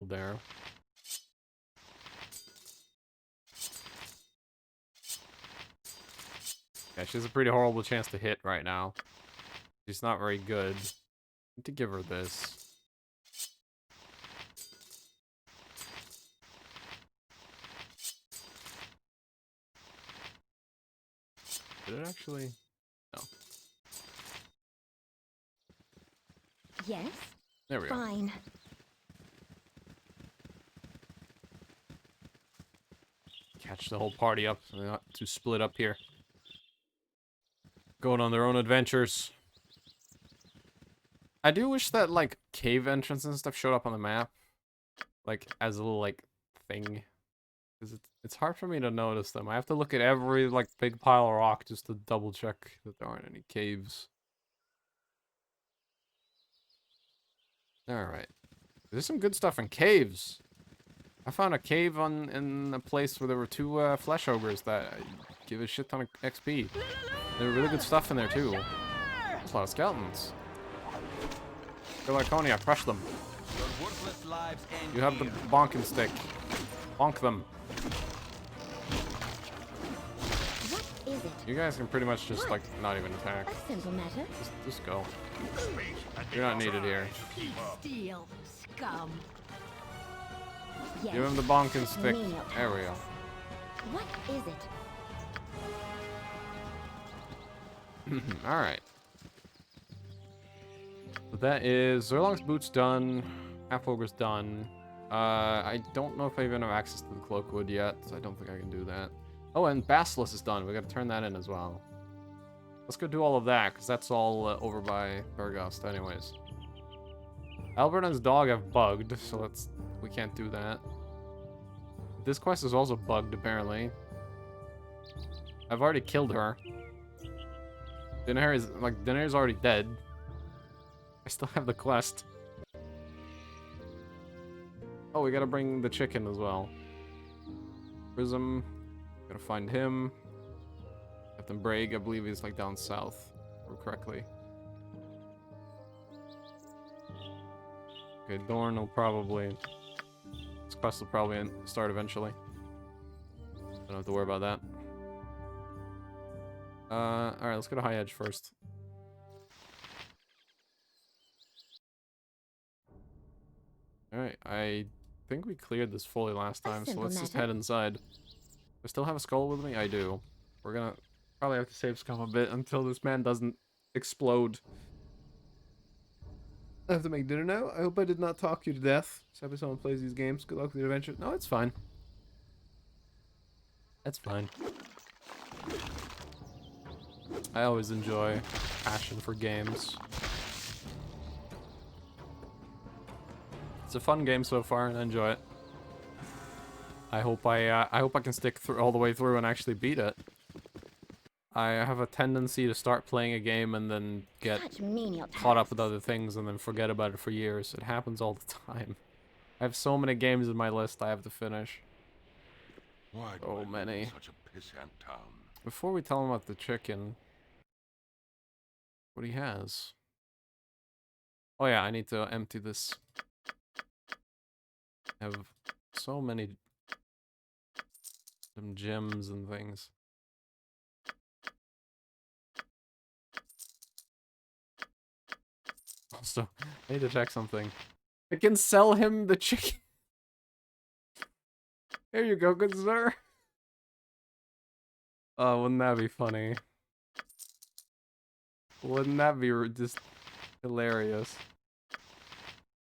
there. Yeah, she has a pretty horrible chance to hit right now. She's not very good. Need to give her this. Did it actually? No. Yes. There we go. Fine. Catch the whole party up. So they're not too split up here. Going on their own adventures. I do wish that, like, cave entrance and stuff showed up on the map. Like, as a little, like, thing. Because it's hard for me to notice them. I have to look at every, like, big pile of rock just to double check that there aren't any caves. Alright. There's some good stuff in caves. I found a cave in a place where there were 2 flesh ogres that give a shit ton of XP. There were really good stuff in there too. There's a lot of skeletons. Go Laconia, crush them. You have the bonking stick. Bonk them. What is it? You guys can pretty much just, like, not even attack. A simple matter. Just go. You're not needed here. Steal, scum. Yes. Give him the bonking stick. Menial There we go. What is it? Alright. So that is Zerlong's Boots done. Half Ogre's done. I don't know if I even have access to the Cloakwood yet, so I don't think I can do that. Oh, and Basilisk is done. We gotta turn that in as well. Let's go do all of that, because that's all over by Berghost anyways. Albert and his dog have bugged, so we can't do that. This quest is also bugged, apparently. I've already killed her. Daenerys already dead. I still have the quest. Oh, we gotta bring the chicken as well. Prism. Gotta find him. Captain Braig, I believe he's, like, down south. Or correctly. Okay, Dorn will probably... This quest will probably start eventually. Don't have to worry about that. Alright, let's go to High Edge first. Alright, I think we cleared this fully last time, so let's just head inside. Do I still have a skull with me? I do. We're gonna probably have to save Scum a bit until this man doesn't explode. I have to make dinner now. I hope I did not talk you to death. Sadly, someone plays these games. Good luck with your adventure. No, it's fine. That's fine. I always enjoy passion for games. It's a fun game so far, and I enjoy it. I hope I can stick through all the way through and actually beat it. I have a tendency to start playing a game and then get caught up with other things and then forget about it for years. It happens all the time. I have so many games in my list I have to finish. Why So many. such a pissant town? Before we tell him about the chicken, what he has. Oh yeah, I need to empty this. I have so many gems and things. Also, I need to check something. I can sell him the chicken. Here you go, good sir. Oh, wouldn't that be funny? Wouldn't that be just hilarious?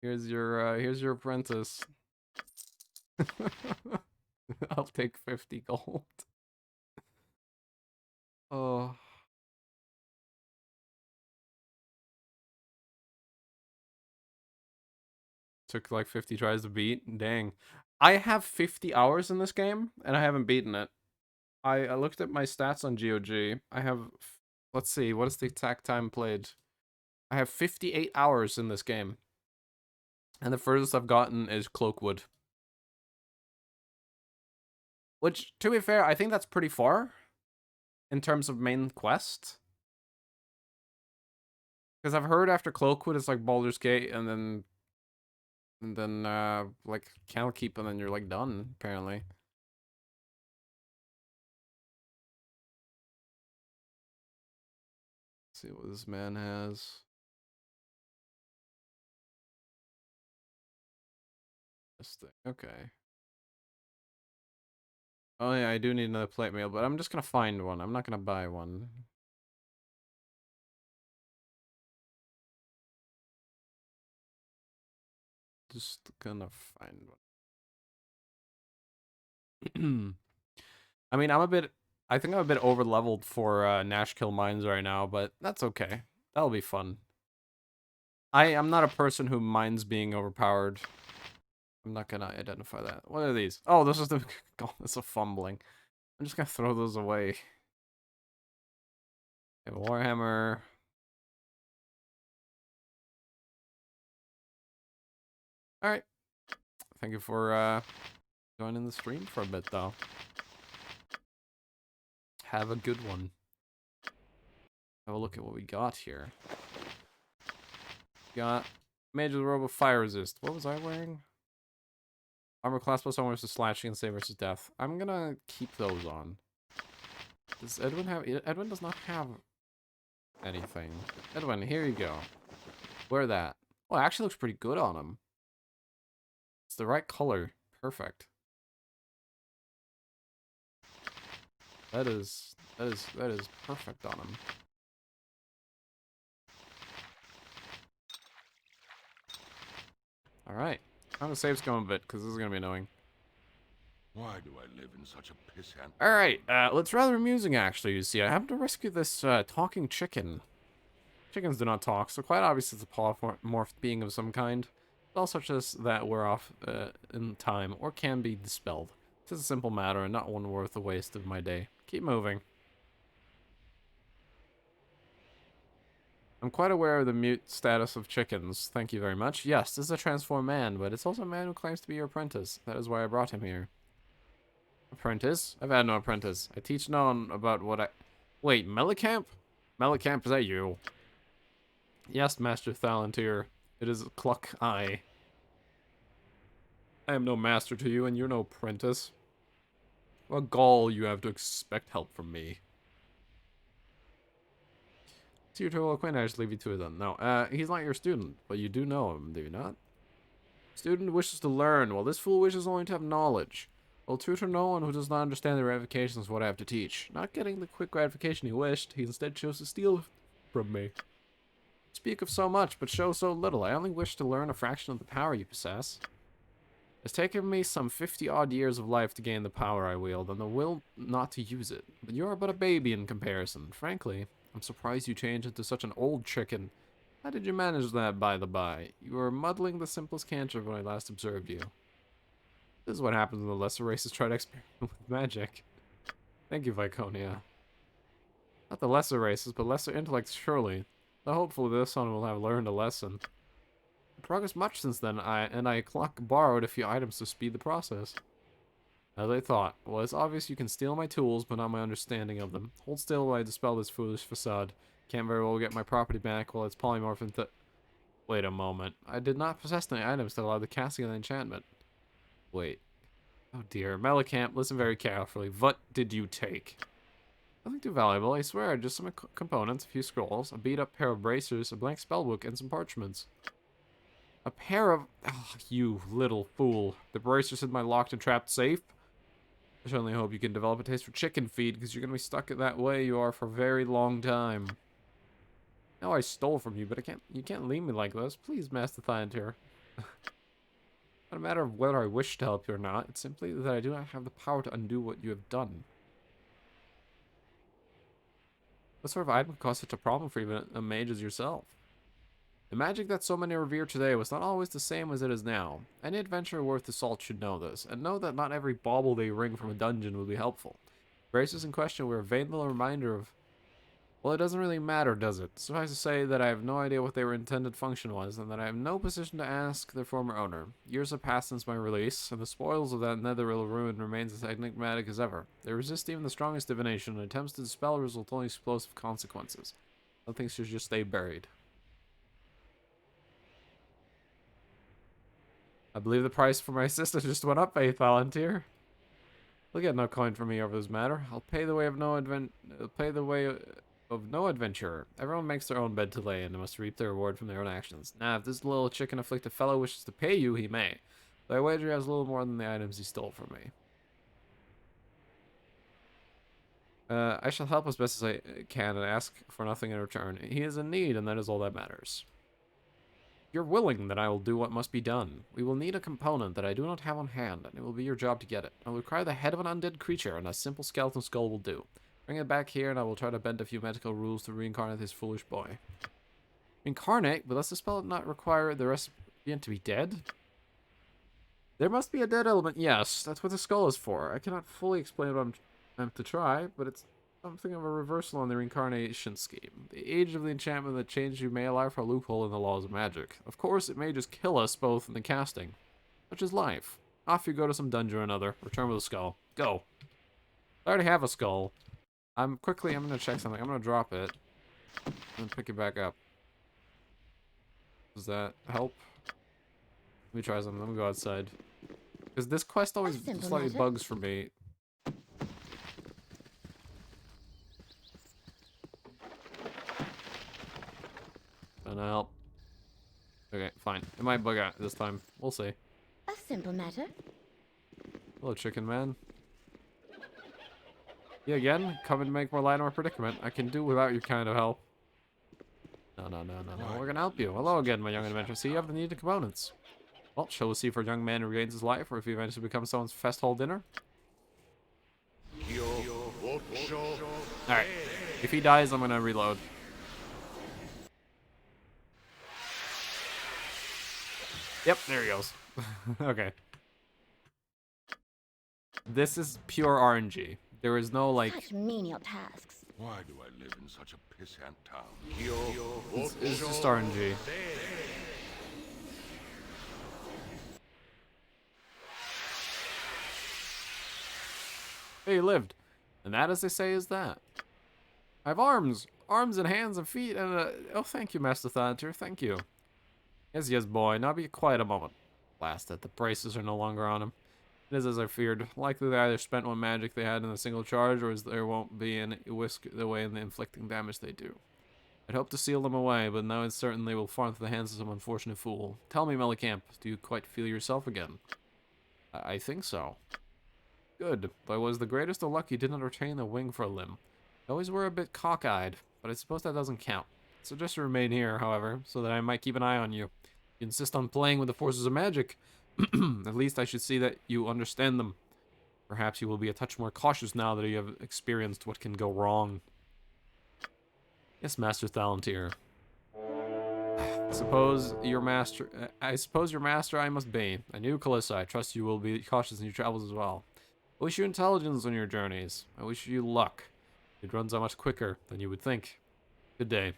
Here's your apprentice. I'll take 50 gold. Oh. Took like 50 tries to beat. Dang. I have 50 hours in this game, and I haven't beaten it. I looked at my stats on GOG. I have... Let's see, what is the exact time played? I have 58 hours in this game. And the furthest I've gotten is Cloakwood. Which, to be fair, I think that's pretty far. In terms of main quest. Because I've heard after Cloakwood it's like Baldur's Gate, and then And then, like, candle keep, and then you're, like, done, apparently. Let's see what this man has. This thing, okay. Oh yeah, I do need another plate meal, but I'm just gonna find one. I'm not gonna buy one. Just gonna find one. I mean, I think I'm a bit over leveled for Nashkel mines right now, but that's okay. That'll be fun. I'm not a person who minds being overpowered. I'm not gonna identify that. What are these? Oh, this is the oh, it's a fumbling. I'm just gonna throw those away. I have a Warhammer. Alright. Thank you for joining the stream for a bit though. Have a good one. Have a look at what we got here. Got Major Robe of Fire Resist. What was I wearing? Armor class plus armor versus slashing and save versus death. I'm gonna keep those on. Does Edwin have... Edwin does not have anything. Edwin, here you go. Wear that. Oh, it actually looks pretty good on him. It's the right color. Perfect. That is perfect on him. Alright. I'm gonna save scum a bit, because this is gonna be annoying. Why do I live in such a pissant? Alright, well, it's rather amusing, actually, you see. I have to rescue this, talking chicken. Chickens do not talk, so quite obviously it's a polymorphed being of some kind. All such as that wear off, in time, or can be dispelled. It's a simple matter, and not one worth the waste of my day. Keep moving. I'm quite aware of the mute status of chickens. Thank you very much. Yes, this is a transformed man, but it's also a man who claims to be your apprentice. That is why I brought him here. Apprentice? I've had no apprentice. I teach no one about what I... Wait, Melicamp? Melicamp, is that you? Yes, Master Thalantir. It is Cluck I. I am no master to you, and you're no apprentice. What gall you have to expect help from me. To your total acquaintance, I just leave you to it then. No, he's not your student, but you do know him, do you not? Student wishes to learn, while this fool wishes only to have knowledge. I'll tutor no one who does not understand the ramifications of what I have to teach. Not getting the quick gratification he wished, he instead chose to steal from me. Speak of so much, but show so little. I only wish to learn a fraction of the power you possess. It's taken me some 50-odd years of life to gain the power I wield, and the will not to use it. But you are but a baby in comparison. Frankly, I'm surprised you changed into such an old chicken. How did you manage that, by the by? You were muddling the simplest cantrip when I last observed you. This is what happens when the lesser races try to experiment with magic. Thank you, Viconia. Not the lesser races, but lesser intellects, surely. Though hopefully this one will have learned a lesson. Progress much since then, I Cluck borrowed a few items to speed the process. As I thought. Well, it's obvious you can steal my tools, but not my understanding of them. Hold still while I dispel this foolish facade. Can't very well get my property back while it's polymorphed into... Wait a moment. I did not possess any items that allowed the casting of the enchantment. Wait. Oh dear. Melicamp, listen very carefully. What did you take? Nothing too valuable, I swear. Just some components, a few scrolls, a beat-up pair of bracers, a blank spellbook, and some parchments. A pair of... Oh, you little fool. The bracers in my locked and trapped safe? I certainly hope you can develop a taste for chicken feed, because you're going to be stuck in that way you are for a very long time. Now I stole from you, but you can't leave me like this. Please, Master Thalantir. Not a matter of whether I wish to help you or not. It's simply that I do not have the power to undo what you have done. What sort of item could cause such a problem for even a mage as yourself? The magic that so many revere today was not always the same as it is now. Any adventurer worth the salt should know this, and know that not every bauble they wring from a dungeon will be helpful. Braces in question were a vain little reminder of... Well, it doesn't really matter, does it? Suffice to say that I have no idea what their intended function was, and that I have no position to ask their former owner. Years have passed since my release, and the spoils of that netheril ruin remains as enigmatic as ever. They resist even the strongest divination, and attempts to dispel result only explosive consequences. Nothing should just stay buried. I believe the price for my sister just went up, Volunteer. You'll get no coin from me over this matter. I'll pay the way of no adventurer. Everyone makes their own bed to lay in and must reap their reward from their own actions. Now, if this little chicken-afflicted fellow wishes to pay you, he may. But I wager he has a little more than the items he stole from me. I shall help as best as I can and ask for nothing in return. He is in need, and that is all that matters. If you're willing, then I will do what must be done. We will need a component that I do not have on hand, and it will be your job to get it. I will require the head of an undead creature, and a simple skeleton skull will do. Bring it back here, and I will try to bend a few magical rules to reincarnate this foolish boy. Incarnate? But does the spell not require the recipient to be dead? There must be a dead element, yes. That's what the skull is for. I cannot fully explain what I'm to try, but it's something of a reversal on the reincarnation scheme. The age of the enchantment that changed you may allow for a loophole in the laws of magic. Of course, it may just kill us both in the casting. Such is life. Off you go to some dungeon or another. Return with a skull. Go. I already have a skull. I'm gonna check something. I'm gonna drop it. And pick it back up. Does that help? Let me try something. Let me go outside. Because this quest always slightly bugs for me. Gonna help. Okay, fine. It might bug out this time. We'll see. A simple matter. Hello, chicken man. Yeah, again, come and make more light of our predicament. I can do without your kind of help. No. We're gonna help you. Hello again, my young adventurer. See, you have the needed components. Well, shall we see if our young man regains his life, or if he eventually becomes someone's fest hall dinner? Alright. If he dies, I'm gonna reload. Yep, there he goes. Okay. This is pure RNG. There is no, like... Such menial tasks. Why do I live in such a pissant town? It's just RNG. Hey, he lived. And that, as they say, is that. I have arms. Arms and hands and feet and oh, thank you, Master Thanator. Thank you. Yes, boy. Now be quiet a moment. Blasted. The braces are no longer on him. It is as I feared. Likely they either spent what magic they had in a single charge, or as there won't be any whisk away in the inflicting damage they do. I'd hoped to seal them away, but now it's certain they will fall into the hands of some unfortunate fool. Tell me, Melicamp, do you quite feel yourself again? I think so. Good. Though I was the greatest of luck you did not retain a wing for a limb. You always were a bit cockeyed, but I suppose that doesn't count. So just remain here, however, so that I might keep an eye on you. You insist on playing with the forces of magic. At least I should see that you understand them. Perhaps you will be a touch more cautious now that you have experienced what can go wrong. Yes, Master Thalantir. I suppose your master I must be. I knew Calissa. I trust you will be cautious in your travels as well. I wish you intelligence on your journeys. I wish you luck. It runs out much quicker than you would think. Good day.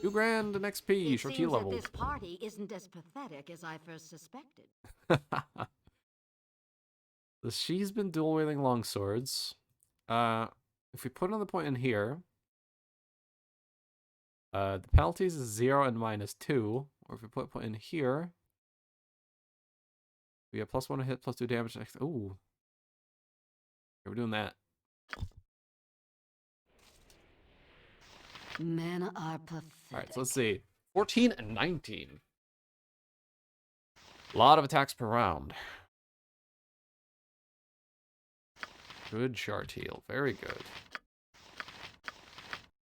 2 grand and XP, short T level. This party isn't as pathetic as I first suspected. So she's been dual wielding longswords. If we put another point in here, the penalties is 0 and -2. Or if we put a point in here, we have +1 to hit, +2 damage. Ooh. Okay, we're doing that. Men are pathetic. Alright, so let's see. 14 and 19. A lot of attacks per round. Good shard heal. Very good.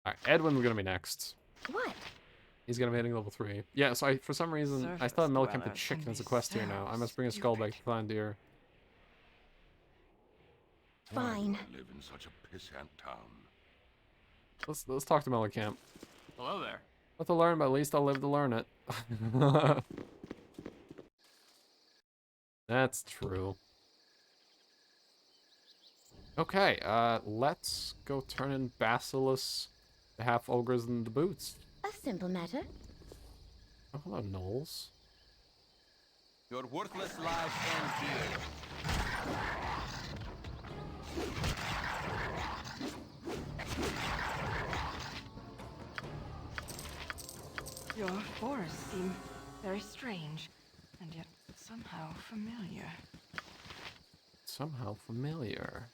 Alright, Edwin's gonna be next. What? He's gonna be hitting level 3. Yeah, so for some reason, I thought Melicamp the Chicken is a quest here now. I must bring a skull back to Baldur. Fine. Why do I live in such a pissant town? Let's talk to Melicamp. Hello there. Not to learn, but at least I'll live to learn it. That's true. Okay, let's go turn in Basilisk, the half ogres, and the boots. A simple matter. Oh, hello, Knowles. Your worthless life ends here. Your forests seem very strange, and yet so Somehow familiar. Somehow familiar.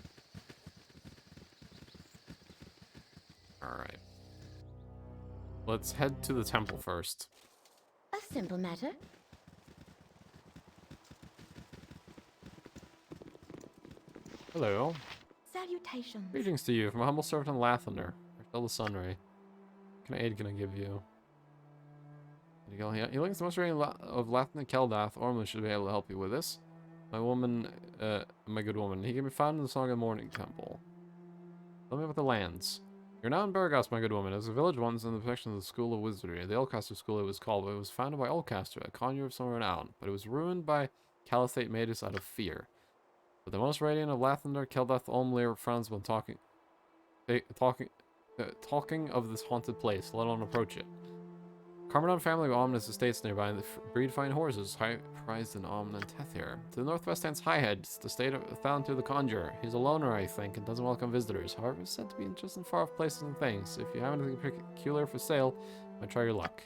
Alright. Let's head to the temple first. A simple matter. Hello. Salutations. Greetings to you from a humble servant in Lathander. Tell the Sunray. What kind of aid can I give you? He links the most rating of Lathander Keldath. Ormond should be able to help you with this. My good woman. He can be found in the Song of the Morning Temple. Tell me about the lands. You're now in Burgos, my good woman. It was a village once in the protection of the School of Wizardry. The Oldcaster School it was called, but it was founded by Oldcaster, a conjurer of some renown. But it was ruined by Caliphate Magus out of fear. But the most radiant of Lathander, Keldath Olmlir frowns when talking of this haunted place, let alone approach it. Carmadon family of ominous estates nearby breed fine horses, high prized in Omn and Tethir. To the northwest stands Highhead, it's the state of Thalantur the Conjurer. He's a loner, I think, and doesn't welcome visitors. However, he's said to be interested in far-off places and things. If you have anything peculiar for sale, might try your luck.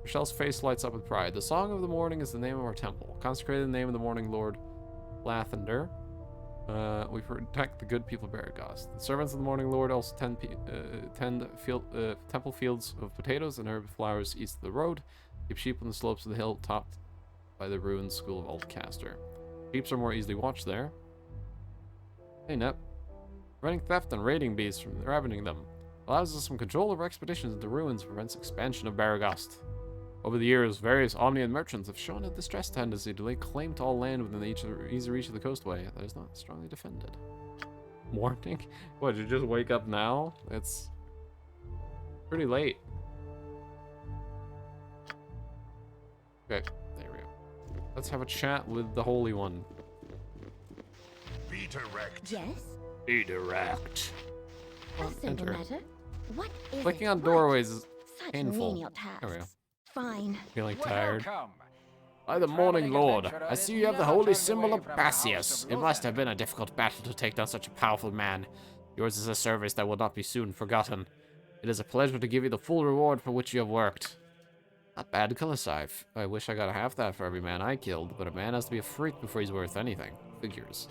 Michelle's face lights up with pride. The Song of the Morning is the name of our temple. Consecrated in the name of the Morning Lord Lathander. We protect the good people of Baragos. The servants of the Morning Lord also tend temple fields of potatoes and herb flowers east of the road. Keep sheep on the slopes of the hill topped by the ruined school of Oldcaster. Sheep are more easily watched there. Hey, Nep. Preventing theft and raiding beasts from ravening them. Allows us some control over expeditions into ruins, prevents expansion of Baragost. Over the years, various Omnian merchants have shown a distressed tendency to lay claim to all land within the easy reach of the coastway that is not strongly defended. Morning? What, did you just wake up now? It's pretty late. Okay, there we go. Let's have a chat with the Holy One. Be direct. Yes? Be direct. A simple Enter. matter. What is Clicking it? on doorways is Such painful. menial tasks. There we go. Fine. Feeling tired. Welcome. By the Morning Lord, I see you have the holy symbol of from the Bassius. House of It must have Lothair. been a difficult battle to take down such a powerful man. Yours is a service that will not be soon forgotten. It is a pleasure to give you the full reward for which you have worked. Not bad, Kulisai. I wish I got half that for every man I killed, but a man has to be a freak before he's worth anything. Figures.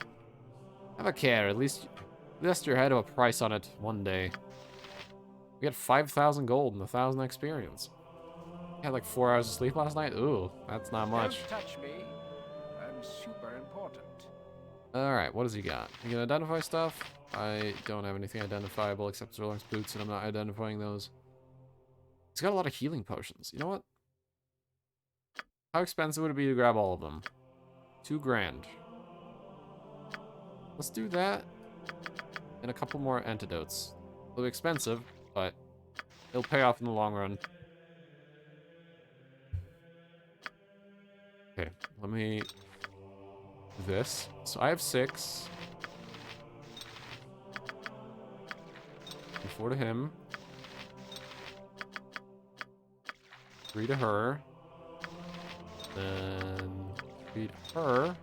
Have a care, at least your head of a price on it one day. We got 5,000 gold and 1,000 experience. I had like 4 hours of sleep last night. Ooh, that's not much. Don't touch me. I'm super important. Alright, what does he got? He can identify stuff? I don't have anything identifiable except Zerlong's boots, and I'm not identifying those. He's got a lot of healing potions. You know what? How expensive would it be to grab all of them? 2 grand. Let's do that. And a couple more antidotes. It'll be expensive, but it'll pay off in the long run. Okay, let me do this. So I have 6. 4 to him. 3 to her. Then 3 to her.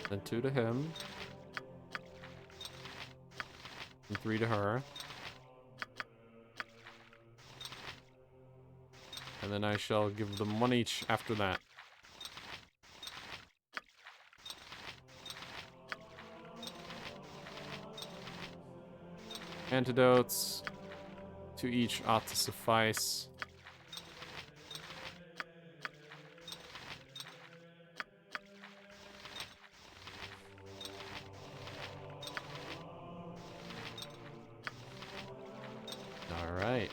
Then 2 to him. And 3 to her. And then I shall give them 1 each after that. Antidotes. 2 each ought to suffice. Alright.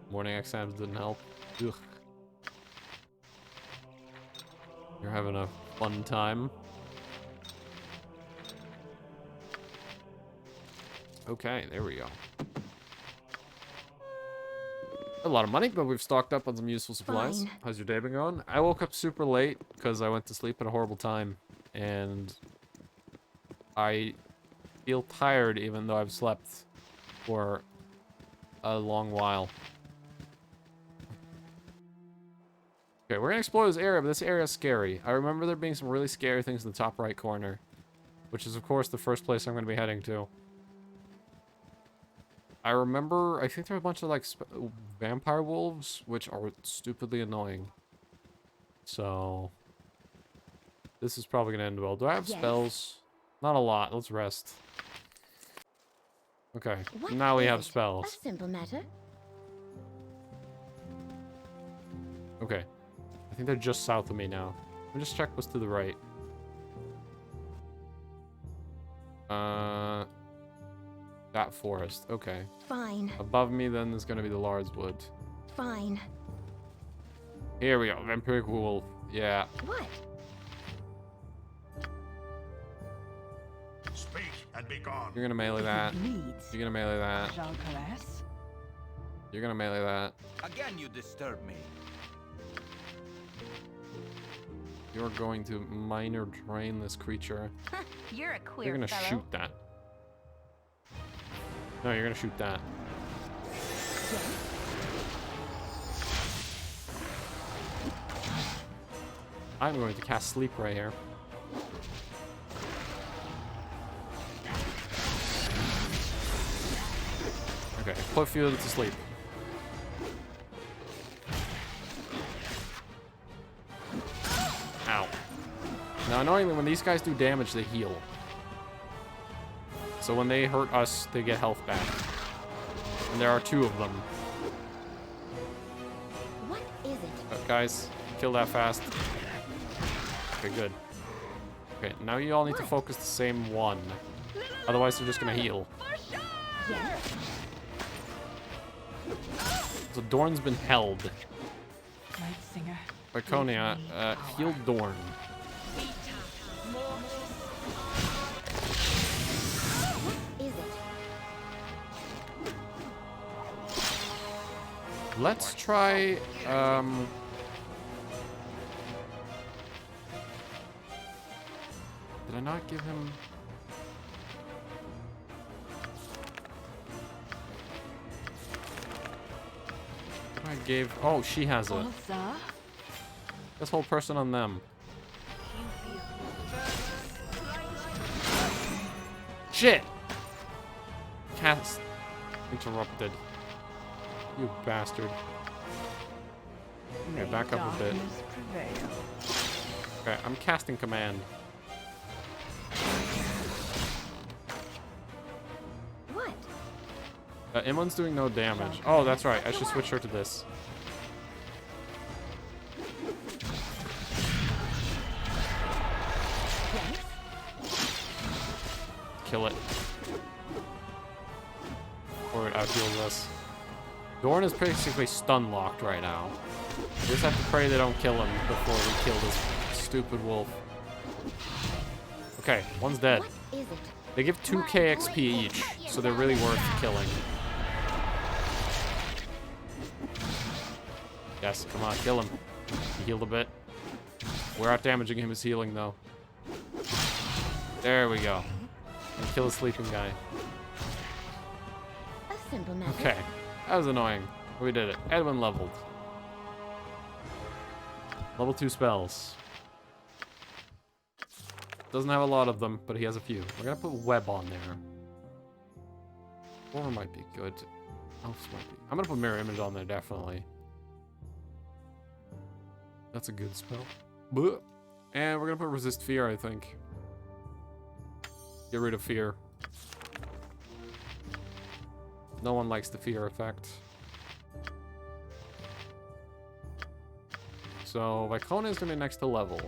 Morning exams didn't help. Ugh. You're having a fun time. Okay, there we go. A lot of money, but we've stocked up on some useful supplies. Fine. How's your day been going? I woke up super late because I went to sleep at a horrible time. And I feel tired even though I've slept for a long while. Okay, we're gonna explore this area, but this area is scary. I remember there being some really scary things in the top right corner. Which is, of course, the first place I'm gonna be heading to. I think there are a bunch of, like, vampire wolves, which are stupidly annoying. So this is probably gonna end well. Do I have Yes. spells? Not a lot. Let's rest. Okay, What now we is have it? A spells. simple matter. Okay. I think they're just south of me now. Let me just check what's to the right. That forest. Okay. Fine. Above me, then, is going to be the Lard's Wood. Fine. Here we go. Vampiric Wolf. Yeah. What? Speak and be gone. You're going to melee that. Bleeds. You're going to melee that. Shall caress. You're going to melee that. Again, you disturb me. You're going to minor drain this creature. You're a queer You're going to fellow. shoot that. No, you're going to shoot that. I'm going to cast Sleep right here. Okay, put Field to sleep. Ow. Now, annoyingly, when these guys do damage, they heal. So when they hurt us, they get health back. And there are 2 of them. What is it? Guys, kill that fast. Okay, good. Okay, now you all need to focus the same one. Otherwise, they're just gonna heal. Yes. So Dorn's been held. Night singer. Viconia, heal Dorn. What is it? Let's try, did I not give him... I gave... Oh, she has it. Alza. This whole person on them. Shit! Cast interrupted. You bastard. Okay, back up a bit. Darkness prevail. Okay, I'm casting command. What? Imlan's doing no damage. Oh, that's right. I should switch her to this. Yes. Kill it. Or it out-heals us. Dorn is basically stun-locked right now. We just have to pray they don't kill him before we kill this stupid wolf. Okay, one's dead. What is it? They give 2k XP each, so they're really worth killing. Yes, come on, kill him. He healed a bit. We're out damaging him as healing, though. There we go. And kill the sleeping guy. A simple matter. Okay, that was annoying. We did it. Edwin leveled. Level 2 spells. Doesn't have a lot of them, but he has a few. We're gonna put web on there. Or might be good. Elves might be. I'm gonna put mirror image on there, definitely. That's a good spell. Blech. And we're gonna put resist fear, I think. Get rid of fear. No one likes the fear effect. So Vicona is gonna be next to level.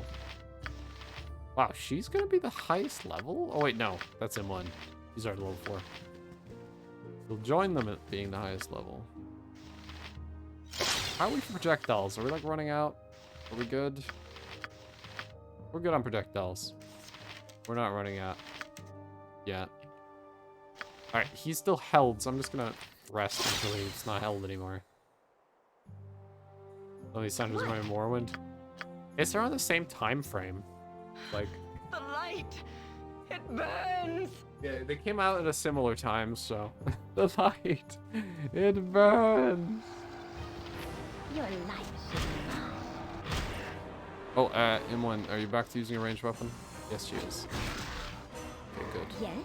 Wow, she's gonna be the highest level? Oh wait, no, that's M1. He's already level 4. We'll join them at being the highest level. How are we for projectiles? Are we like running out? Are we good? We're good on projectiles. We're not running out yet. Alright, he's still held, so I'm just gonna rest until he's not held anymore. Oh, these sounders are running Morrowind. It's around the same time frame. Like, The light. It burns. yeah, they came out at a similar time, so the light, it burns. Your life should be mine. Oh, M1, are you back to using a ranged weapon? Yes, she is. Okay, good. Yes.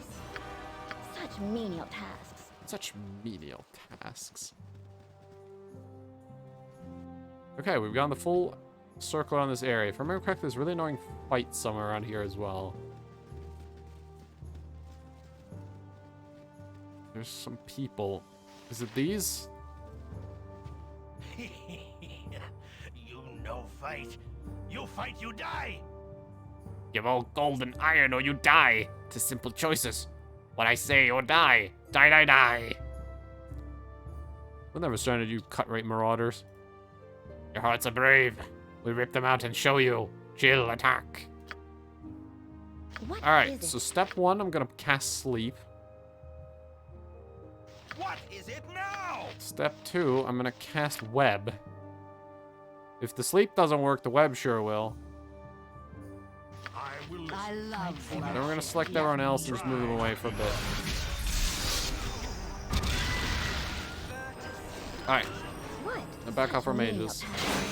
Such menial tasks. Such menial tasks. Okay, we've gotten the full circle around this area. If I remember correctly, there's a really annoying fight somewhere around here as well. There's some people. Is it these? You no fight. You fight, you die. Give all gold and iron or you die. It's simple choices. What I say or die. Die, die, die. We'll never surrender, you cut-rate marauders. Your hearts are brave. We rip them out and show you. Chill, attack. What Alright, is it? so step 1, I'm gonna cast sleep. What is it now? Step 2, I'm gonna cast web. If the sleep doesn't work, the web sure will. I will listen. I love Then we're gonna select everyone else and just move them away for a bit. Alright, What? now back off our Such menial mages. tasks.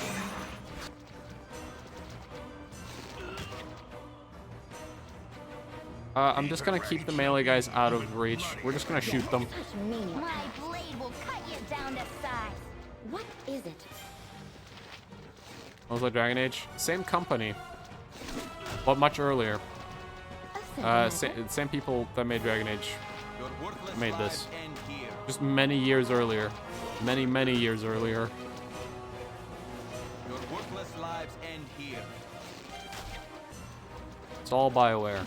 I'm just gonna keep the melee guys out of reach. We're just gonna shoot them. Such menial My tasks. blade will cut you down to size. What is it? What was that, Dragon Age? Same company, but much earlier. A simple matter. Same people that made Dragon Age. Your worthless Made lives this. end here. Just many years earlier. Many years earlier. Your worthless lives end here. It's all BioWare.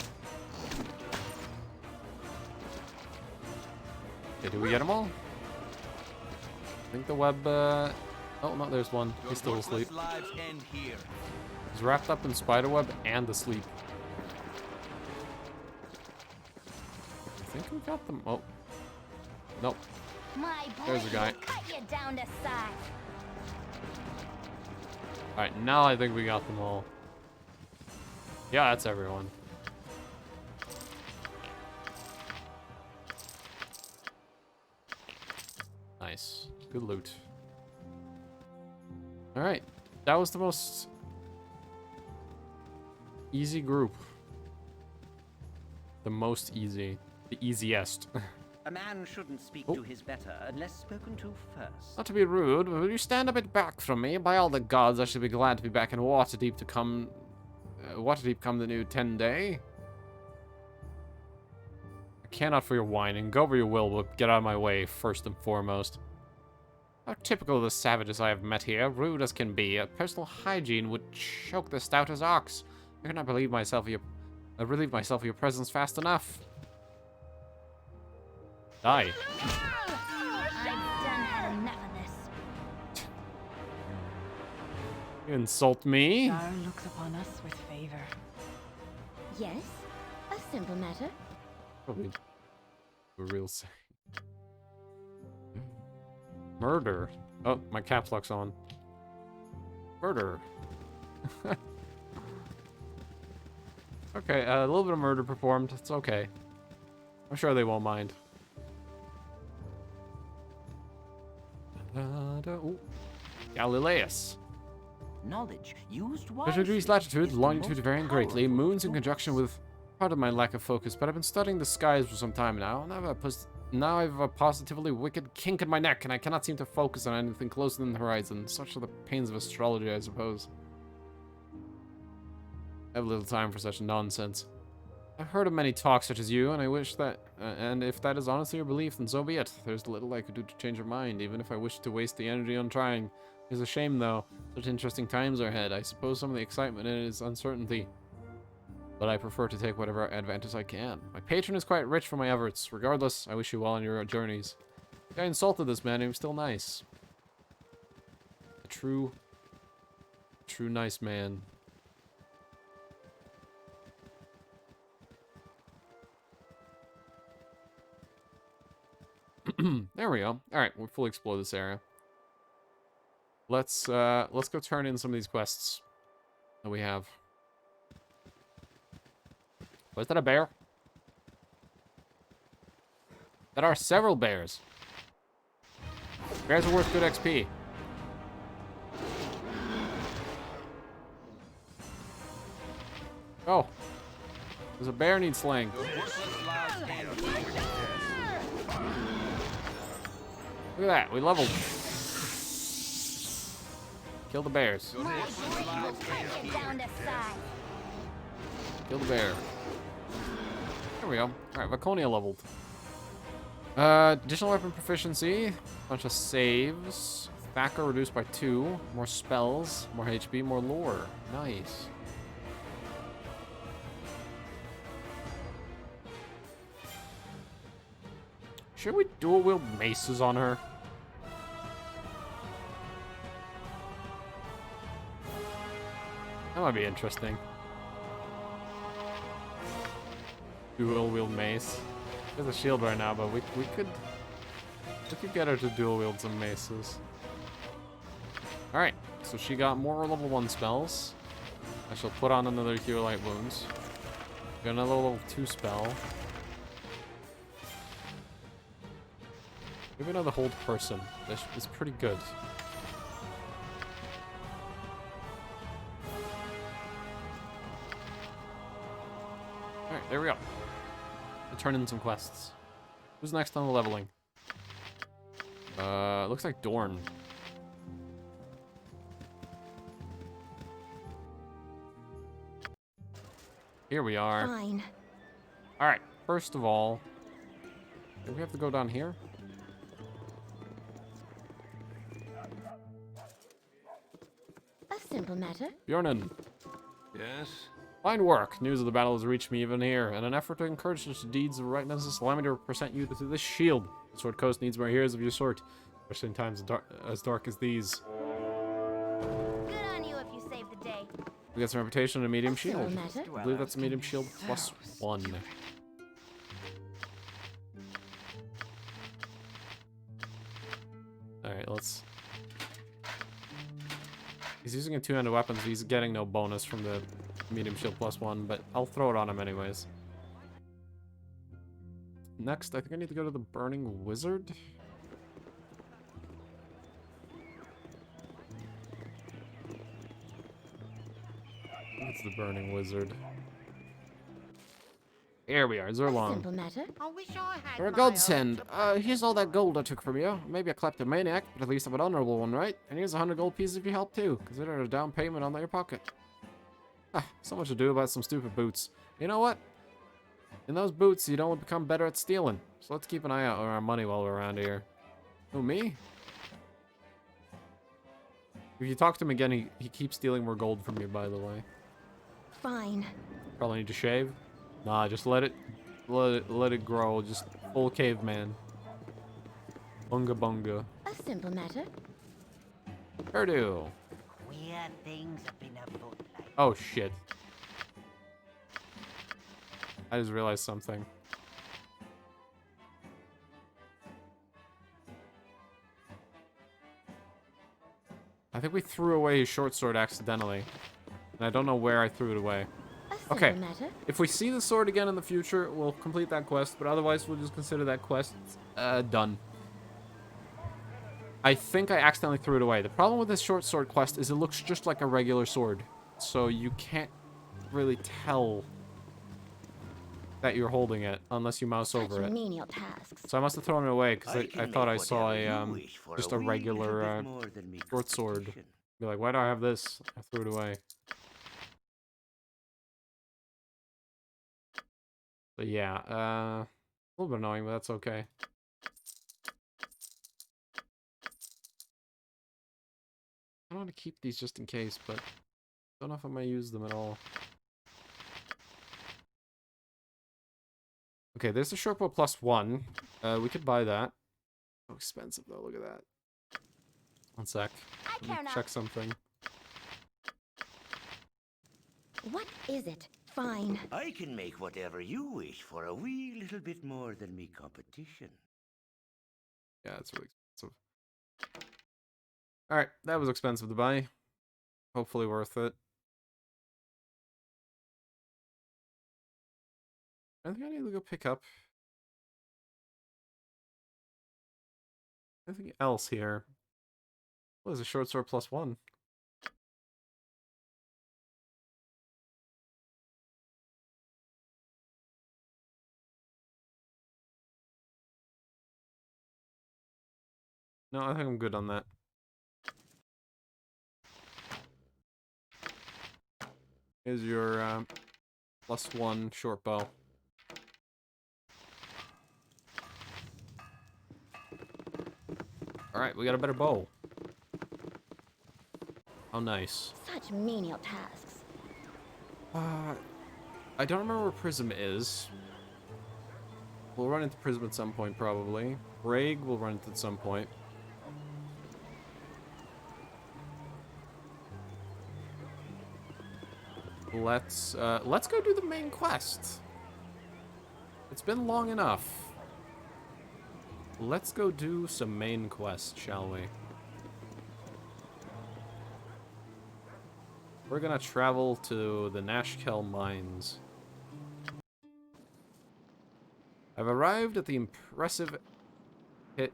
Okay, do we get them all? I think the web, oh no, there's one. Your He's still asleep. worthless lives end here. He's wrapped up in spiderweb and asleep. I think we got them. Oh. Nope. My There's blade a guy. will cut you down to size. Alright, now I think we got them all. Yeah, that's everyone. Nice. Good loot. Alright. That was the most easy group. The most easy. The easiest. A man shouldn't speak Oh. to his better unless spoken to first. Not to be rude, but will you stand a bit back from me? By all the gods, I should be glad to be back in Waterdeep to come... Waterdeep come the new 10-day? I cannot for your whining. Go where you will, but get out of my way, first and foremost. How typical of the savages I have met here. Rude as can be. A personal hygiene would choke the stoutest ox. I cannot relieve myself of your presence fast enough. Die. I've done had enough of this. You insult me? Dar looks upon us with favor. Yes, a simple matter. Probably a real say. Murder. Oh, my caps lock's on. Murder. Okay, a little bit of murder performed. It's okay. I'm sure they won't mind. Ooh. Galileus. Knowledge used The wisely. degrees latitude, is the longitude most varying greatly. powerful Moons in tool. conjunction with part of my lack of focus, but I've been studying the skies for some time now. Now I have a positively wicked kink in my neck, and I cannot seem to focus on anything closer than the horizon. Such are the pains of astrology, I suppose. I have little time for such nonsense. I've heard of many talks such as you, and I wish that, and if that is honestly your belief, then so be it. There's little I could do to change your mind, even if I wish to waste the energy on trying. It's a shame, though. Such interesting times are ahead. I suppose some of the excitement in it is uncertainty, but I prefer to take whatever advantage I can. My patron is quite rich for my efforts. Regardless, I wish you well on your journeys. I insulted this man, and he was still nice. A true nice man. There we go. All right, we'll fully explore this area. Let's go turn in some of these quests that we have. Was that a bear? There are several bears. Bears are worth good XP. Oh, there's a bear needs slaying. Your worthless lives end here. Look at that, we leveled. Kill the bears. My grit will cut you down to size. Kill the bear. There we go. Alright, Vaconia leveled. Additional weapon proficiency. Bunch of saves. Thacker reduced by 2. More spells. More HP. More lore. Nice. Should we dual wield maces on her? That might be interesting. Dual wield mace. She has a shield right now, but we could get her to dual wield some maces. Alright, so she got more level 1 spells. I shall put on another Cure Light Wounds. Got another level 2 spell. Maybe another Hold Person. This is pretty good. Alright, there we go. We'll turn in some quests. Who's next on the leveling? Looks like Dorn. Here we are. Fine. Alright, first of all, do we have to go down here? A simple matter. Bjornen. Yes? Fine work. News of the battle has reached me even here. In an effort to encourage such deeds of rightness, allow me to present you to this shield. The Sword Coast needs more heroes of your sort, especially in times as dark as these. Good on you if you save the day. We got some reputation and a medium Simple shield. matter. I believe that's a medium shield plus 1. Alright, let's... He's using a two-handed weapon, so he's getting no bonus from the medium shield plus 1, but I'll throw it on him anyways. Next, I think I need to go to the Burning Wizard. It's the Burning Wizard. Here we are, A Zurlong. simple matter. I wish I had You're a my godsend. Here's all that gold I took from you. Maybe a kleptomaniac, but at least I'm an honorable one, right? And here's 100 gold pieces if you help too. Consider it a down payment on your pocket. Ah, so much to do about some stupid boots. You know what? In those boots, you'd only become better at stealing. So let's keep an eye out on our money while we're around here. Who, me? If you talk to him again, he keeps stealing more gold from you, by the way. Fine. Probably need to shave. Nah, just let it grow. Just full caveman. Bunga bunga. A simple matter. Hairdo. Queer things have been afoot lately. Oh shit. I just realized something. I think we threw away his short sword accidentally. And I don't know where I threw it away. A simple Okay. matter. If we see the sword again in the future, we'll complete that quest, but otherwise we'll just consider that quest done. I think I accidentally threw it away. The problem with this short sword quest is it looks just like a regular sword. So you can't really tell that you're holding it unless you mouse Such over it. menial tasks. So I must have thrown it away because can I make thought I saw whatever a you wish for just a wee regular little bit more than me short sword. competition. Be like, why do I have this? I threw it away. But yeah, a little bit annoying, but that's okay. I want to keep these just in case, but don't know if I might use them at all. Okay, there's a short bow plus 1. We could buy that. So expensive though, look at that. One sec. I Let care me not. check something. What is it? Fine. I can make whatever you wish for a wee little bit more than me competition. Yeah, it's really expensive. Alright, that was expensive to buy. Hopefully worth it. I think I need to go pick up anything else here. What is a short sword plus 1? No, I think I'm good on that. Here's your +1 short bow. Alright, we got a better bow. How nice. Such menial tasks. I don't remember where Prism is. We'll run into Prism at some point, probably. Braig will run into at some point. Let's go do the main quest. It's been long enough. Let's go do some main quest, shall we? We're gonna travel to the Nashkel mines. I've arrived at the impressive pit.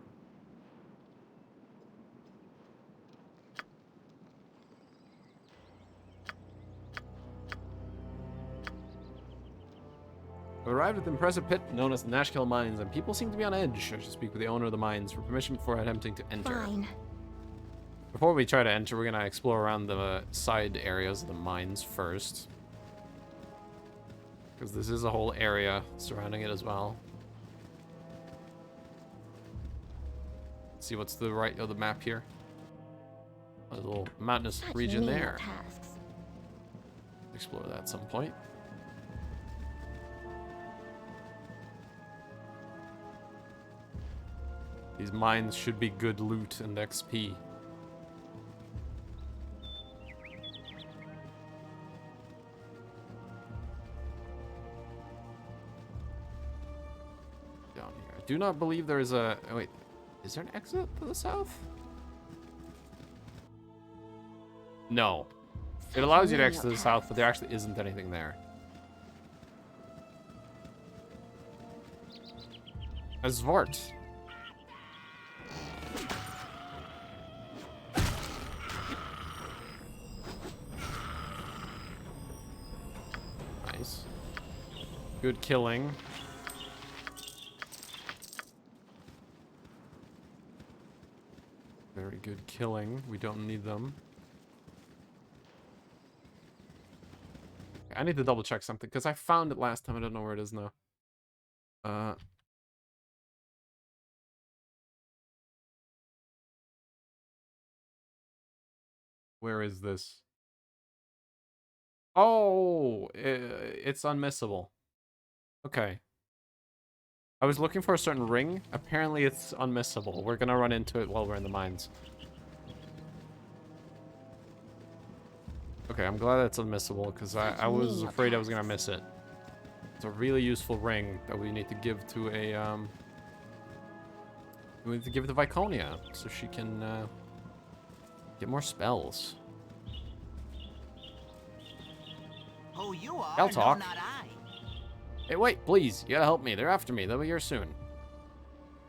I've arrived at the impressive pit known as the Nashkel mines, and people seem to be on edge. I should speak with the owner of the mines for permission before attempting to enter. Fine. Before we try to enter, we're gonna explore around the side areas of the mines first. Because this is a whole area surrounding it as well. See what's to the right of the map here? A little mountainous Such region menial there. tasks. Explore that at some point. These mines should be good loot and XP. Down here. I do not believe there is a... Oh, wait. Is there an exit to the south? No. It allows you to exit to the south, but there actually isn't anything there. A Zvart. Nice. Good killing. Very good killing. We don't need them. I need to double check something because I found it last time. I don't know where it is now. Where is this? Oh, it's unmissable. Okay. I was looking for a certain ring. Apparently it's unmissable. We're gonna run into it while we're in the mines. Okay, I'm glad that's unmissable, because I was afraid I was gonna miss it. It's a really useful ring that we need to give to a, we need to give it to Viconia, so she can, get more spells. Who you are? I'll talk. No, not I. Hey, wait, please. You gotta help me. They're after me. They'll be here soon.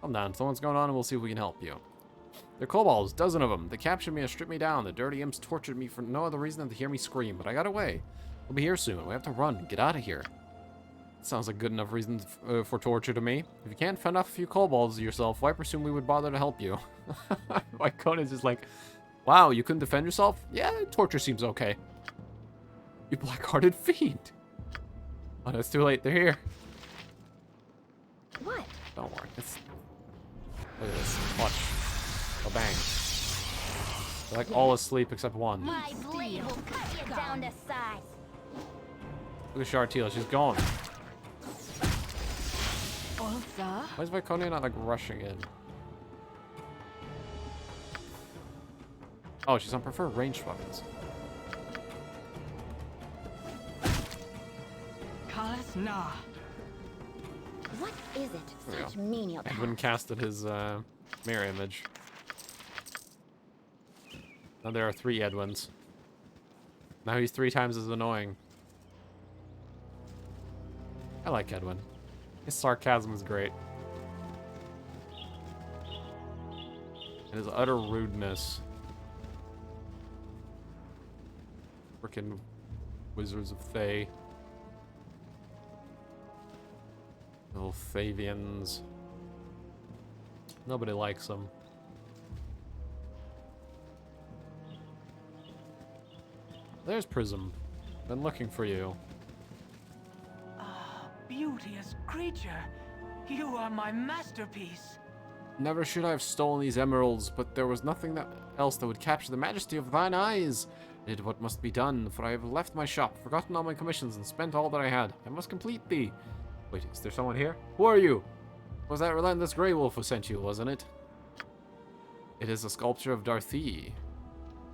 Calm down. Tell what's going on and we'll see if we can help you. They're kobolds, dozen of them. They captured me and stripped me down. The dirty imps tortured me for no other reason than to hear me scream, but I got away. We'll be here soon. We have to run. Get out of here. Sounds like good enough reason for torture to me. If you can't fend off a few kobolds yourself, why presume we would bother to help you? Viconia's just like, wow, you couldn't defend yourself? Yeah, torture seems okay. You black-hearted fiend. Oh, no, it's too late. They're here. What? Don't worry. Look at this. Watch. Oh, bang. They're like all asleep except one. My blade will cut you down to size. Look at Shartila. She's going. Olsa? Why is Viconia not like rushing in? Oh, she's on preferred ranged weapons. Kalas na. What is it? There we Such go. menial Edwin tasks. casted his mirror image. Now there are 3 Edwins. Now he's 3 times as annoying. I like Edwin. His sarcasm is great. And his utter rudeness. Frickin' Wizards of Thay. Little Favians. Nobody likes them. There's Prism. Been looking for you. Ah, beauteous creature. You are my masterpiece. Never should I have stolen these emeralds, but there was nothing else that would capture the majesty of thine eyes. I did what must be done, for I have left my shop, forgotten all my commissions, and spent all that I had. I must complete thee. Wait, is there someone here? Who are you? It was that relentless grey wolf who sent you, wasn't it? It is a sculpture of Darthi.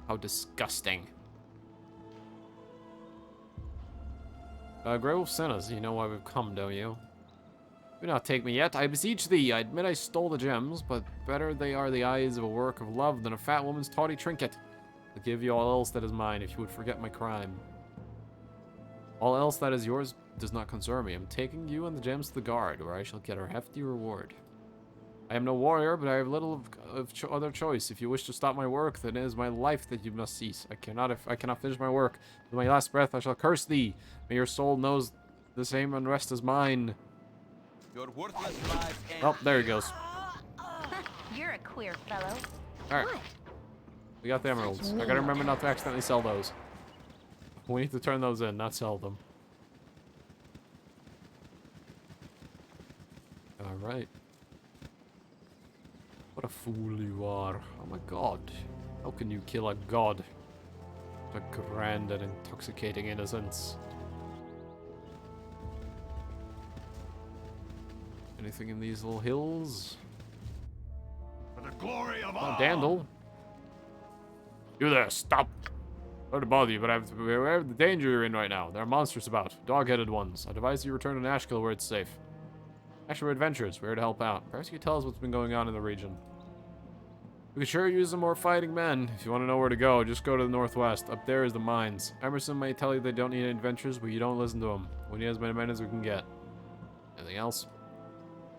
How disgusting. Grey wolf sent us. You know why we've come, don't you? Do not take me yet, I beseech thee. I admit I stole the gems, but better they are the eyes of a work of love than a fat woman's tawdry trinket. I'll give you all else that is mine if you would forget my crime. All else that is yours does not concern me. I'm taking you and the gems to the guard, where I shall get a hefty reward. I am no warrior, but I have little other choice. If you wish to stop my work, then it is my life that you must cease. I cannot finish my work. With my last breath, I shall curse thee. May your soul knows the same unrest as mine. Your worthless lives end. Oh, there he goes. You're a queer fellow. All right. We got the emeralds. I gotta remember not to accidentally sell those. We need to turn those in, not sell them. Alright. What a fool you are. Oh my god. How can you kill a god? What a grand and intoxicating innocence. Anything in these little hills? For the glory of Oh, Dandel. You there, stop. Sorry to bother you, but I have to be aware of the danger you're in right now. There are monsters about, dog-headed ones. I advise you return to Nashkel where it's safe. Actually, we're adventurers. We're here to help out. Perhaps you could tell us what's been going on in the region. We could sure use some more fighting men. If you want to know where to go, just go to the northwest. Up there is the mines. Emerson may tell you they don't need any adventures, but you don't listen to him. We need as many men as we can get. Anything else?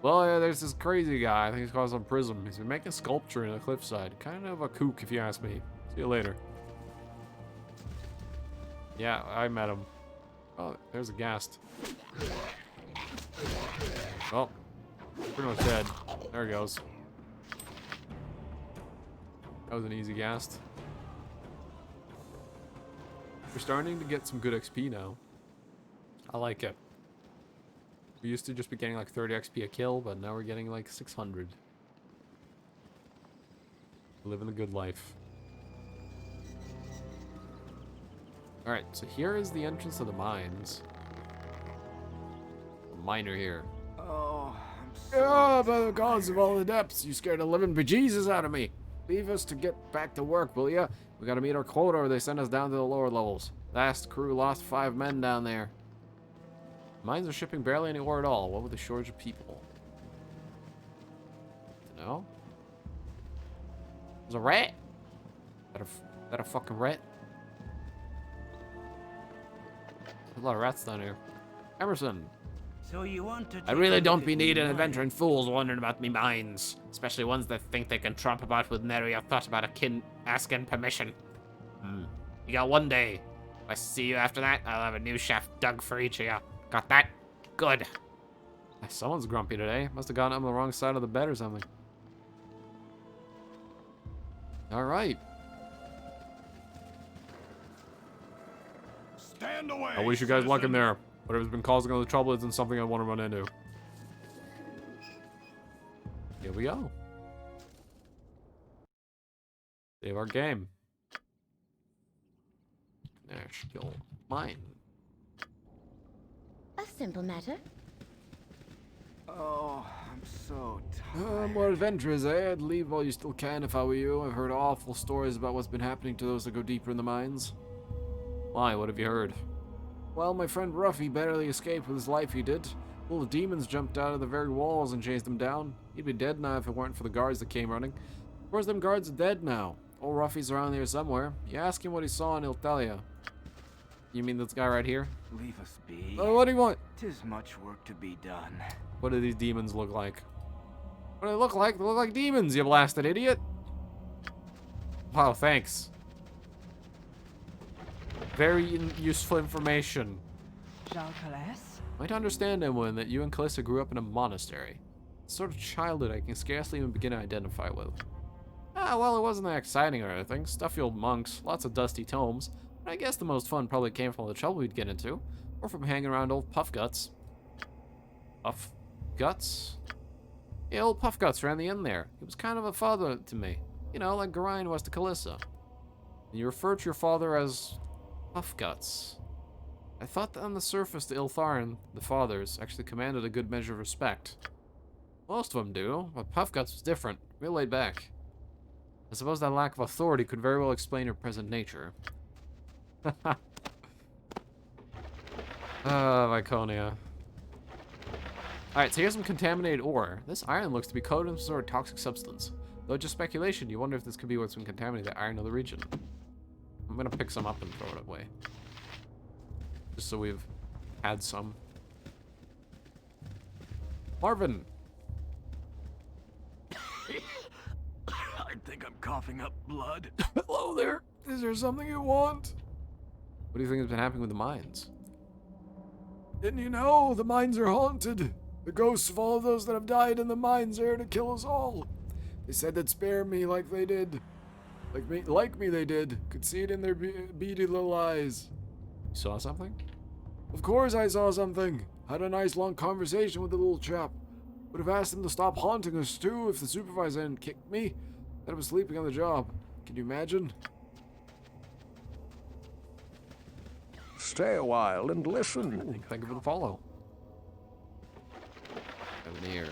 Well, yeah, there's this crazy guy. I think he's called some prism. He's been making sculpture in the cliffside. Kind of a kook, if you ask me. See you later. Yeah, I met him. Oh, there's a ghast. Oh, pretty much dead. There he goes. That was an easy ghast. We're starting to get some good XP now. I like it. We used to just be getting like 30 XP a kill, but now we're getting like 600. Living the good life. Alright, so here is the entrance to the mines. A miner here. Oh, Oh, by the gods of all the depths, you scared the living bejesus out of me. Leave us to get back to work, will ya? We gotta meet our quota or they send us down to the lower levels. Last crew lost 5 men down there. Mines are shipping barely any ore at all. What with the shortage of people? No? There's a rat? Is that a fucking rat? There's a lot of rats down here. Emerson. So you want to I take really a don't look be at needing me adventuring fools wondering about me mines. Especially ones that think they can trump about with nary a thought about asking permission. You got one day. If I see you after that, I'll have a new shaft dug for each of you. Got that? Good. Someone's grumpy today. Must have gotten on the wrong side of the bed or something. Alright. Stand away. I wish you guys luck in citizen. there. Whatever's been causing all the trouble isn't something I want to run into. Here we go. Save our game. Nashkel mine. A simple matter. Oh, I'm so tired. More adventures, eh? I'd leave while you still can if I were you. I've heard awful stories about what's been happening to those that go deeper in the mines. Why? What have you heard? Well, my friend Ruffy barely escaped with his life, he did. Full of demons jumped out of the very walls and chased him down. He'd be dead now if it weren't for the guards that came running. Of course, them guards are dead now. Old Ruffy's around here somewhere. You ask him what he saw and he'll tell you. You mean this guy right here? Leave us be. Oh, what do you want? 'Tis much work to be done. What do these demons look like? What do they look like? They look like demons, you blasted idiot. Wow, thanks. Very useful information. Jalcales? Might understand, Emlyn, that you and Calista grew up in a monastery. It's sort of childhood I can scarcely even begin to identify with. Ah, well, it wasn't that exciting or anything. Stuffy old monks, lots of dusty tomes. I guess the most fun probably came from all the trouble we'd get into, or from hanging around old Puff Guts. Puff Guts? Yeah, old Puff Guts ran the inn there. He was kind of a father to me. You know, like Gorion was to Calissa. And you refer to your father as Puff Guts. I thought that on the surface the Iltharin, the fathers, actually commanded a good measure of respect. Most of them do, but Puff Guts was different, real laid back. I suppose that lack of authority could very well explain your present nature. Viconia. Alright, so here's some contaminated ore. This iron looks to be coated in some sort of toxic substance. Though just speculation, you wonder if this could be what's been contaminating the iron of the region. I'm gonna pick some up and throw it away. Just so we've had some. Marvin! I think I'm coughing up blood. Hello there! Is there something you want? What do you think has been happening with the mines? Didn't you know? The mines are haunted. The ghosts of all of those that have died in the mines are here to kill us all. They said they'd spare me like they did. Like me they did. Could see it in their beady little eyes. You saw something? Of course I saw something. Had a nice long conversation with the little chap. Would have asked him to stop haunting us too if the supervisor hadn't kicked me. That I was sleeping on the job. Can you imagine? Stay a while and listen. Thank you for the follow. Over here.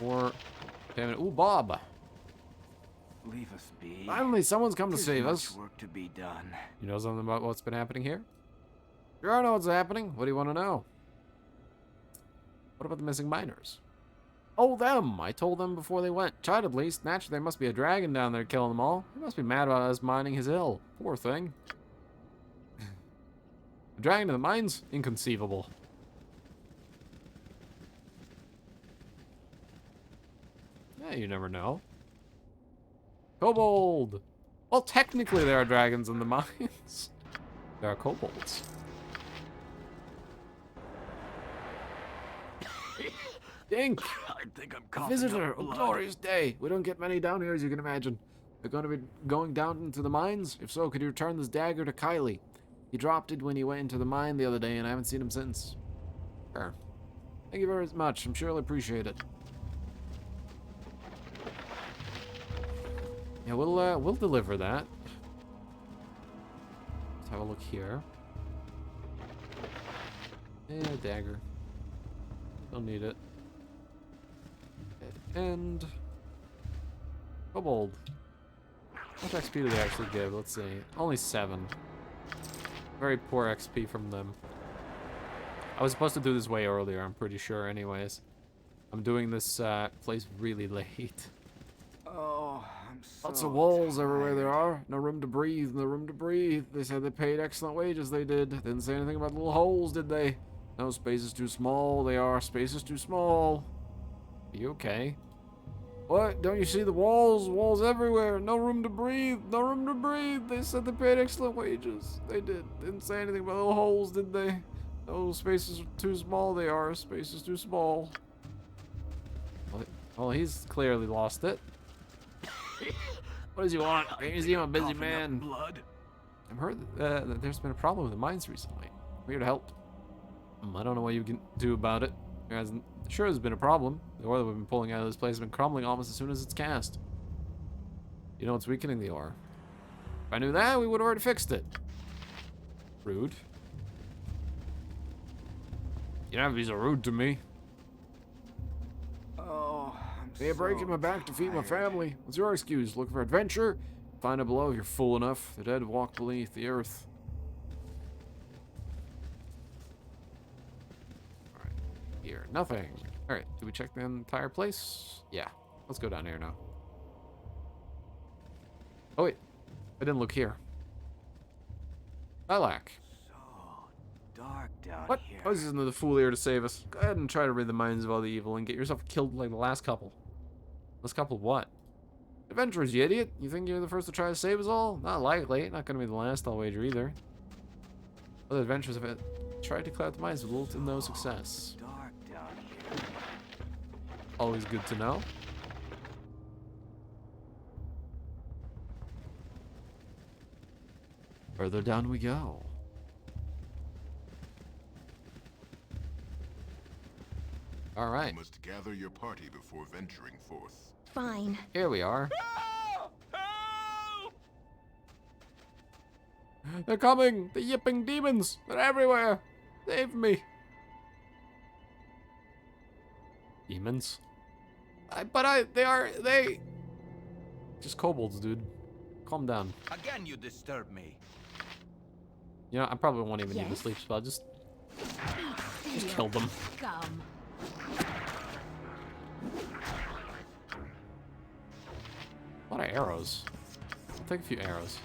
Or, damn it. Ooh, Bob. Leave us be. Finally, someone's come to There's save much us. work to be done. You know something about what's been happening here? Sure, I know what's happening. What do you want to know? What about the missing miners? Oh, them! I told them before they went. Tried at least. Naturally, there must be a dragon down there killing them all. He must be mad about us mining his hill. Poor thing. A dragon in the mines? Inconceivable. Yeah, you never know. Kobold! Well, technically there are dragons in the mines. There are kobolds. Dink! I think I'm A coughing visitor! up A blood. glorious day! We don't get many down here, as you can imagine. They're going to be going down into the mines? If so, could you return this dagger to Kylie? He dropped it when he went into the mine the other day, and I haven't seen him since. Sure. Thank you very much. I'm sure he'll appreciate it. Yeah, we'll deliver that. Let's have a look here. Yeah, dagger. Don't need it. And kobold. How much XP do they actually give? Let's see. Only 7. Very poor XP from them. I was supposed to do this way earlier, I'm pretty sure anyways. I'm doing this place really late. Oh, I'm so Lots of walls tired. everywhere there are. No room to breathe, no room to breathe. They said they paid excellent wages, they did. Didn't say anything about little holes, did they? No, space is too small. They are. Space is too small. Are you okay? What? Don't you see the walls? Walls everywhere. No room to breathe. No room to breathe. They said they paid excellent wages. They did. Didn't say anything about little holes, did they? No, spaces are too small. They are. Space is too small. Well, he's clearly lost it. What does he want? He's even a busy Coughing up man. blood. I've heard that there's been a problem with the mines recently. We're here to help. I don't know what you can do about it. Sure, there's been a problem. The ore that we've been pulling out of this place has been crumbling almost as soon as it's cast. You know what's weakening the ore? If I knew that, we would have already fixed it. Rude. You don't have to be so rude to me. Oh, I'm Hey, breaking my back to feed my family. What's your excuse? Looking for adventure? Find it below if you're fool enough. The dead walk beneath the earth. Alright. Here. Nothing. Alright. Did we check the entire place? Yeah. Let's go down here now. Oh, wait. I didn't look here. Lilac. so dark down What? here. Oh, this isn't the fool here to save us. Go ahead and try to rid the minds of all the evil and get yourself killed like the last couple. Last couple of what? Adventurers, you idiot. You think you're the first to try to save us all? Not likely. Not gonna be the last, I'll wager, either. Other adventurers have tried to clear out the mines with little to no success. Dark down here. Always good to know. Further down we go. All right. You must gather your party before venturing forth. Fine. Here we are. They're coming! The yipping demons! They're everywhere! Save me! Demons? They... Just kobolds, dude. Calm down. Again, you disturb me. You know, I probably won't even need the Yes? sleep spell. Just kill them. Scum. A lot of arrows. I'll take a few arrows.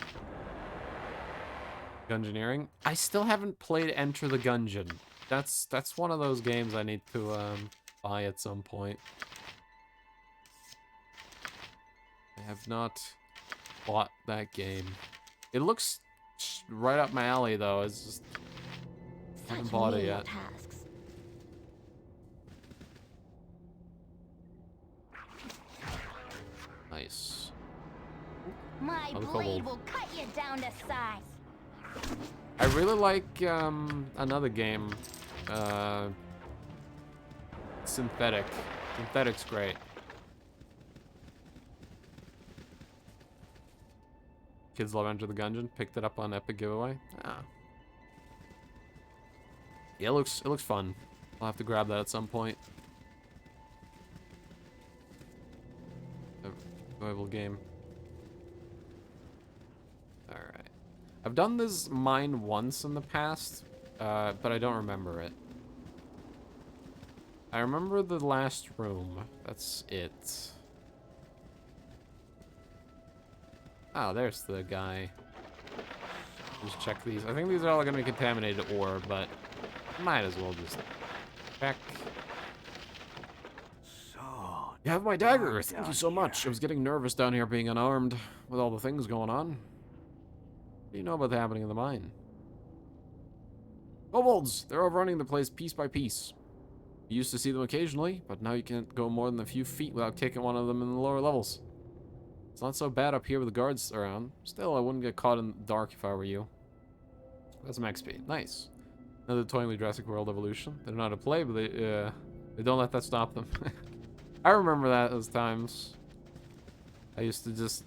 Gungeoneering. I still haven't played Enter the Gungeon. That's one of those games I need to buy at some point. I have not bought that game. It looks right up my alley though. It's just I haven't Such bought it menial yet. tasks. Nice. My Another blade kobold. will cut you down to size. I really like another game. Synthetic. Synthetic's great. Kids love Enter the Gungeon. Picked it up on Epic Giveaway. Ah. Yeah, it looks fun. I'll have to grab that at some point. Survival game. Alright. I've done this mine once in the past, but I don't remember it. I remember the last room. That's it. Oh, there's the guy. Just check these. I think these are all going to be contaminated ore, but might as well just check. So, You have my dagger. Thank you so much. I was getting nervous down here being unarmed with all the things going on. What do you know about the happening in the mine? Kobolds! They're overrunning the place piece by piece. You used to see them occasionally, but now you can't go more than a few feet without kicking one of them in the lower levels. It's not so bad up here with the guards around. Still, I wouldn't get caught in the dark if I were you. That's some XP. Nice. Another toying with Jurassic World Evolution. They don't know how to play, but they don't let that stop them. I remember that those times. I used to just...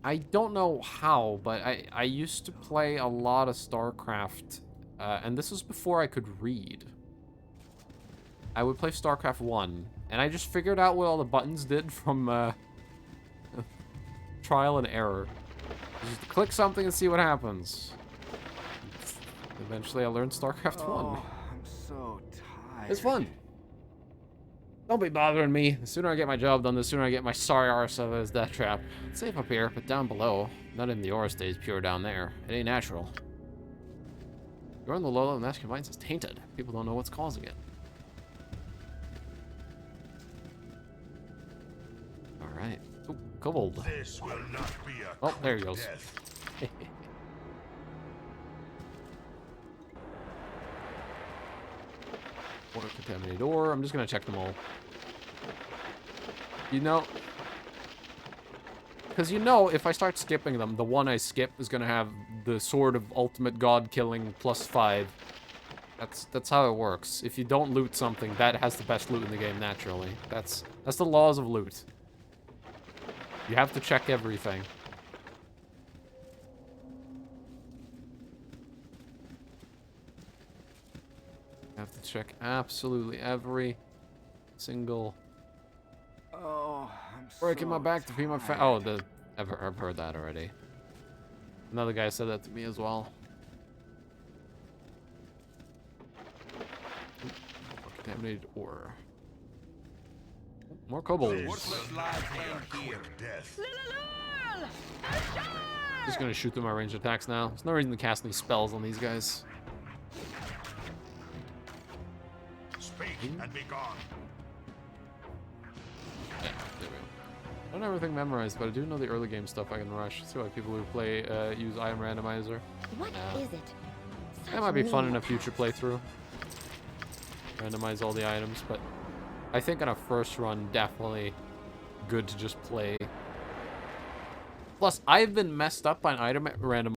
I don't know how, but I used to play a lot of StarCraft. And this was before I could read. I would play StarCraft 1, and I just figured out what all the buttons did from trial and error. Just click something and see what happens. Eventually I learned StarCraft 1. I'm so tired. It's fun. Don't be bothering me. The sooner I get my job done, the sooner I get my sorry arse out of this death trap. It's safe up here, but down below. Not even the ore stays pure down there. It ain't natural. You're in the low level Nashkel mines is tainted. People don't know what's causing it. Alright. Oh, kobold. This will not be a Oh, there he quick goes. death. Water contaminated ore. I'm just gonna check them all. You know, because you know, if I start skipping them, the one I skip is gonna have the sword of ultimate god killing +5. That's how it works. If you don't loot something, that has the best loot in the game naturally. That's the laws of loot. You have to check everything. You have to check absolutely every single. Oh, I'm Breaking so my back to feed my tired. Oh, I've heard that already. Another guy said that to me as well. Contaminated ore. More kobolds. Worthless lives end here. Death. Just gonna shoot through my ranged attacks now. There's no reason to cast any spells on these guys. Speak and be gone. Yeah, there we go. I don't have everything memorized, but I do know the early game stuff I can rush. See why people who play use item randomizer. What Yeah. is it? That Such might be fun in menial a future tasks. playthrough. Randomize all the items, but I think on a first run, definitely good to just play. Plus, I've been messed up by an item random